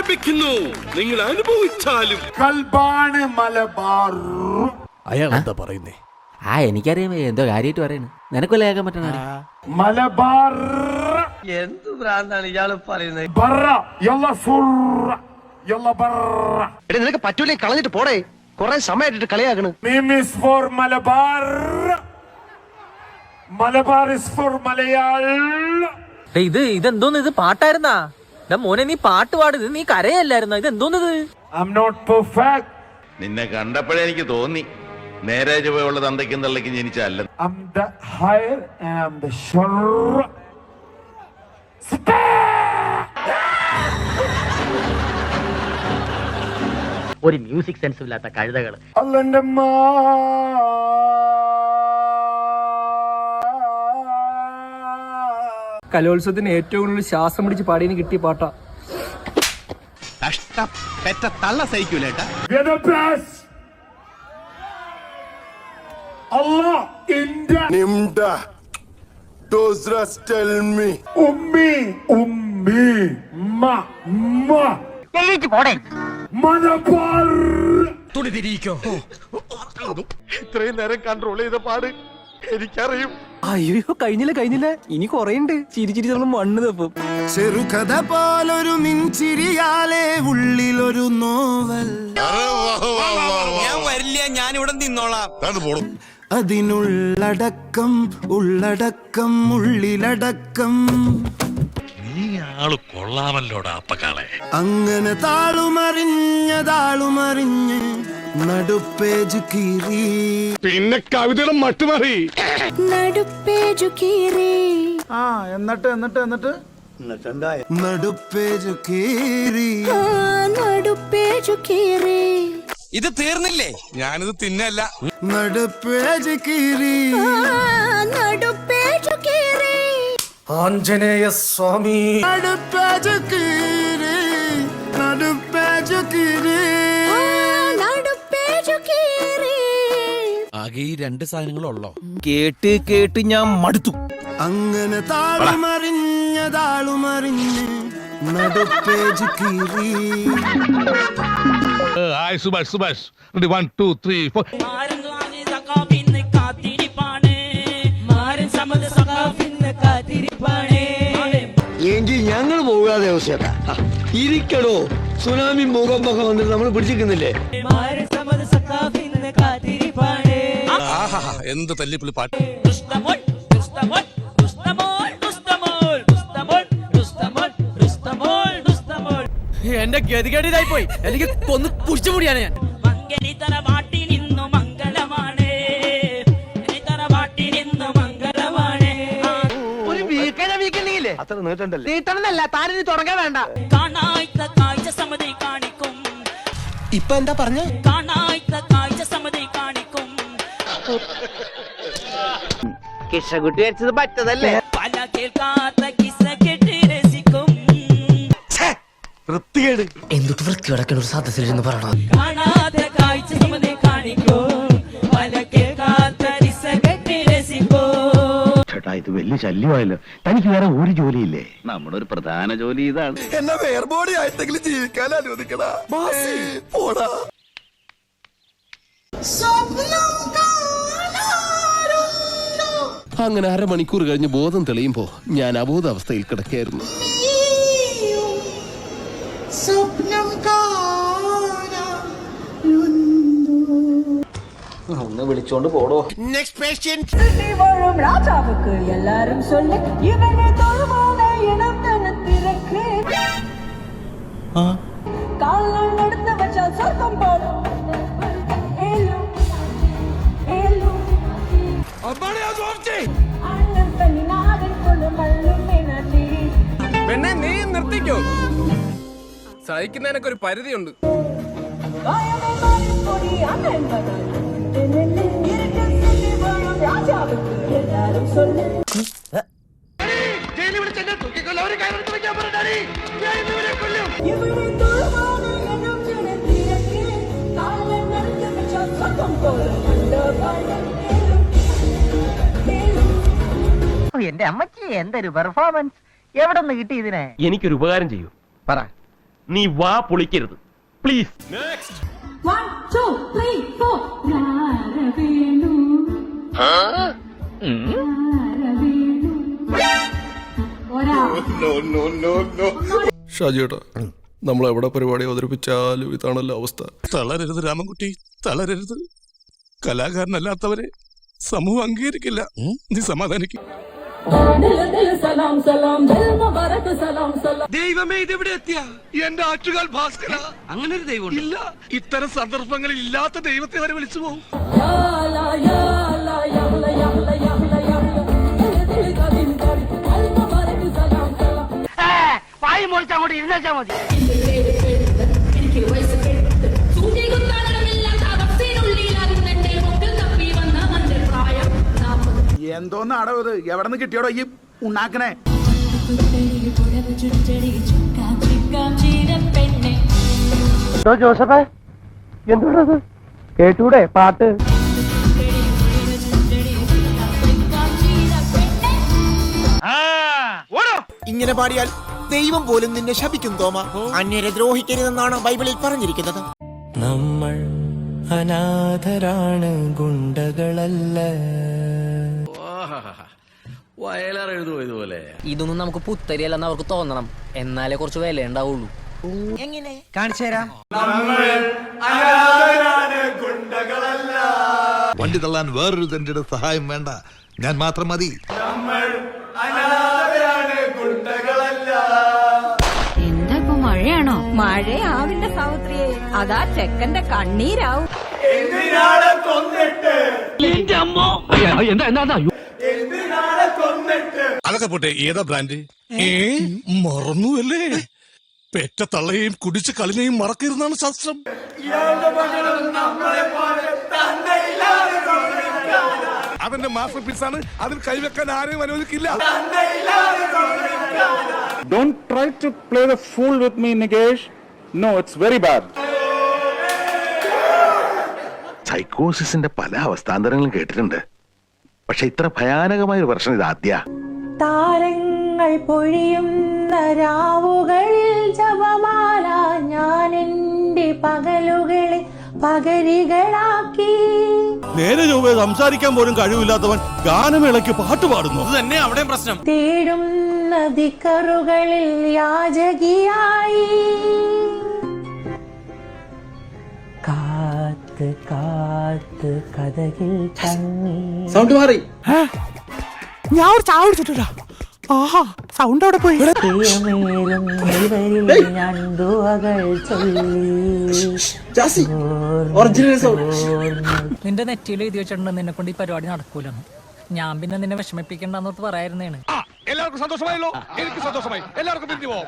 ആരംഭിക്കുന്നു. നിങ്ങൾ അനുഭവിച്ചാലും. കൽബാണ് മലബാർ. അയാൾ എന്താ പറയുന്നേ? എനിക്കറിയാം എന്തോ കാര്യമായിട്ട് പറയുന്നു. നിനക്കല്ലേ കേൾക്കാൻ പറ്റണ? മലബാർ എന്ത് ഭ്രാന്താണ് ഇയാള് പറയുന്നത്? നിനക്ക് പറ്റൂലേ, കളഞ്ഞിട്ട് പോടേ. കൊറേ സമയമായിട്ട് കളിയാക്കണ്. Malabar, Malabar is for Malayal. ഇതെന്തോന്ന്? ഇത് പാട്ടായിരുന്നാ? മോനെ നീ പാട്ട് പാടുന്നത്, നീ കരയല്ലായിരുന്ന? ഇതെന്തോന്നത്? നിന്നെ കണ്ടപ്പോഴേ എനിക്ക് തോന്നി നേരെ ചുവയുള്ള തന്തയ്ക്കും തള്ളയ്ക്കും ജനിച്ചല്ല. ഒരു മ്യൂസിക് സെൻസ് ഇല്ലാത്ത കഴുതകള്. കലോത്സവത്തിന് ഏറ്റവും കൂടുതൽ ശ്വാസം പിടിച്ച് പാടിയതിന് കിട്ടിയ പാട്ടാ. തള്ള സഹിക്കൂലേട്ടാ. Allah India Nimda Dozras tell me Ummi Ma Malabar തുണി തിരിയിക്കോ. ഇത്രയും നേരം കൺട്രോൾ ചെയ്ത പാട് എനിക്കറിയും. അയ്യോ കഴിഞ്ഞില്ല ഇനി കൊറേണ്ട്. ചിരിച്ചിരി നമ്മൾ മണ്ണ് തപ്പും. ചെറുകഥ പോലൊരു മിൻചിരിയാലേ ഉള്ളിലൊരു നോവൽ. ഞാൻ വരില്ല, ഞാൻ ഇവിടെ നിന്നോളാം. അതിനുള്ളടക്കം ഉള്ളടക്കം ഉള്ളിലടക്കം. നീ ആള് കൊള്ളാമല്ലോടാ അപ്പക്കാളെ. അങ്ങനെ താളുമറിഞ്ഞ് നടുപ്പേജ് കീറി. പിന്നെ കവിതയുടെ മട്ടുമാറി നടുപ്പേജു കീറി. എന്നിട്ട് നടുപ്പേജു കീറി. നടുപ്പേജു കീറി. ഇത് തീർന്നില്ലേ? ഞാനിത് തിന്നല്ല. നടുപ്പേജ് കീറി. നടുപ്പേജു കീറി. ആഞ്ജനേയ സ്വാമി. നടുപ്പേജു കീറി. നടുപ്പേജു കീറി. നടുപ്പേജു കീറി. ആകെ ഈ രണ്ട് സാധനങ്ങളുള്ളോ? കേട്ട് ഞാൻ മടുത്തു. അങ്ങനെ താളുമറിഞ്ഞ് നടുപ്പേജ് കീറി. ഹായ് സുഭാഷ് 1 2 3 4. എങ്കിൽ ഞങ്ങൾ പോകാതെ അവസ്ഥ ഇരിക്കടോ. സുനാമി മുഖം വന്നിട്ട് നമ്മൾ പിടിച്ചിരിക്കുന്നില്ലേ? എന്ത് തല്ലിപ്പുള്ളി പാട്ട്. എന്റെ ഗതികേടിലായി പോയി. എനിക്ക് കൊന്ന് കുടിച്ചു കൂടിയാണ് ഞാൻ. ഒരു വീക്കണ്ടെങ്കിലേ അത്ര നീട്ടണ്ടല്ലേ? നീട്ടണമെന്നല്ല, താനിനി തുടങ്ങാൻ വേണ്ട. ഇപ്പൊ എന്താ പറഞ്ഞ? കിഷകുട്ടി വെച്ചത് പറ്റതല്ലേ? പല കേൾക്കാത്ത കിസ്സ കേട്ട് രസിക്കും. വൃത്തികേട്. എന്തൊട്ട് വൃത്തിയോടൊക്കെ ഒരു സദസ്സിലിരുന്ന് പറയണോ? കാണാത്ത കാഴ്ച സമതി കാണിക്കും. പല കേൾക്കാത്ത കിസ്സ കേട്ട് രസിക്കും. ചേട്ടാ ഇത് വലിയ ശല്യമായല്ലോ. തനിക്ക് വേറെ ഒരു ജോലിയില്ലേ? നമ്മുടെ ഒരു പ്രധാന ജോലി ഇതാണ്. എന്നെ വേർബോഡി ആയിട്ടെങ്കിലും ജീവിക്കാൻ അനുവദിക്കടാ. പോടാ. അങ്ങനെ അരമണിക്കൂർ കഴിഞ്ഞ് ബോധം തെളിയുമ്പോ ഞാൻ അബോധാവസ്ഥയിൽ കിടക്കായിരുന്നു. ഒന്ന് വിളിച്ചോണ്ട് പോടോ. Next patient. ராஜாவுக்கு எல்லாரும் சொல்லு இவனை தொழுவான இடம் திறக்கு. காலம் நடந்து வச்சா சொர்க்கம் போடும். പെണ്ണെ നീ നിർത്തിക്കോ. സഹിക്കുന്നതിനൊക്കെ ഒരു പരിധിയുണ്ട്. എന്റെ അമ്മച്ചി എന്തൊരു പെർഫോമൻസ്. എവിടെ നിന്ന് കിട്ടി ഇതിനെ? എനിക്കൊരു ഉപകാരം ചെയ്യൂ. പറ. നീ വാ പൊളിക്കരുത് പ്ലീസ്. 1 2 3 4 രാരവേണു ഒരാ ഷാജിയേട്ടാ നമ്മൾ എവിടെ പരിപാടി അവതരിപ്പിച്ചാലും ഇതാണല്ലോ അവസ്ഥ. തളരരുത് രാമൻകുട്ടി, തളരരുത്. കലാകാരനല്ലാത്തവരെ സമൂഹം അംഗീകരിക്കില്ല. നീ സമാധാനിക്കും. ദൈവമേ ഇതെവിടെ എത്തിയ എന്റെ ആറ്റുകാൽ ഭാസ്കര. അങ്ങനെ ഒരു ദൈവം ഇല്ല. ഇത്തരം സന്ദർഭങ്ങളിൽ ഇല്ലാത്ത ദൈവത്തെ വരെ വിളിച്ചു പോകും. പായി മോളിച്ച് അങ്ങോട്ട് ഇരുന്നേച്ചാ മതി. എന്തോന്നാടോ ഇത്? എവിടെ നിന്ന് കിട്ടിയോടോ ഈ ഉണ്ടാക്കണേ? ജോസഫേ എന്തുകൊണ്ടത് കേട്ടൂടെ പാട്ട്? ഇങ്ങനെ പാടിയാൽ ദൈവം പോലും നിന്നെ ശപിക്കും തോമ. അന്യരെ ദ്രോഹിക്കരുതെന്നാണ് ബൈബിളിൽ പറഞ്ഞിരിക്കുന്നത്. നമ്മൾ അനാഥരാണ്, ഗുണ്ടകളല്ല. വയലാറെഴുതുമോ ഇതുപോലെ? ഇതൊന്നും നമുക്ക് പുത്തരിയല്ലെന്ന് അവർക്ക് തോന്നണം, എന്നാലേ കുറച്ച് വില ഉണ്ടാവുള്ളൂ. എങ്ങനെ കാണിച്ചു തരാം. വണ്ടി തള്ളാൻ വേറൊരു തന്റെ സഹായം വേണ്ട, ഞാൻ മാത്രം മതി. എന്താ ഇപ്പൊ മഴയാണോ? മഴയാവില്ല സാവിത്രിയെ, അതാ ചെക്കന്റെ കണ്ണീരാവും. അതൊക്കെ പോട്ടെ, ഏതാ ബ്രാൻഡ്? മറന്നുവല്ലേ? പെറ്റ തള്ളയെയും കുടിച്ച് കളിനെയും മറക്കരുന്നാണ് ശാസ്ത്രം. അവന്റെ മാസ്റ്റർ പീസാണ്, അതിൽ കൈവെക്കാൻ ആരെയും അനുവദിക്കില്ല. Don't try to play the fool with me, Nikesh. No, it's very bad. സൈക്കോസിന്റെ പല അവസ്ഥാന്തരങ്ങളും കേട്ടിട്ടുണ്ട്, പക്ഷെ ഇത്ര ഭയാനകമായ ഒരു പ്രശ്നം ഇത് ആദ്യ. താരങ്ങൾ പൊഴിയുന്ന രാവുകളിൽ ജപമാല ഞാൻ എന്റെ പകലുകളെ പകരികളാക്കി. നേരെ ചൊവ്വേ സംസാരിക്കാൻ പോലും കഴിവില്ലാത്തവൻ ഗാനമേളയ്ക്ക് പാട്ട് പാടുന്നു. അത് തന്നെ അവിടെയും പ്രശ്നം. തേടുന്ന ദിക്കറുകളിൽ യാചകിയായി. കാത്ത് കാത്ത് കഥകിൽ തങ്ങി. സൗണ്ട് മാറി. ഞാൻ ഒരു ചായ കുടിച്ചിട്ടാ. ആഹാ, സൗണ്ട് അവിടെ പോയി. ഞാൻ ദുആകൾ ചൊല്ലി. നിന്റെ നെറ്റിയിൽ എഴുതി വെച്ചിട്ടുണ്ട് നിന്നെ കൊണ്ട് ഈ പരിപാടി നടക്കൂലെന്ന്. ഞാൻ പിന്നെ നിന്നെ വിഷമിപ്പിക്കണ്ടെന്നോർത്ത് പറയായിരുന്നേണ്. എല്ലാവർക്കും സന്തോഷമായല്ലോ? എനിക്ക് സന്തോഷമായി. എല്ലാവർക്കും പിരിഞ്ഞു പോവാം.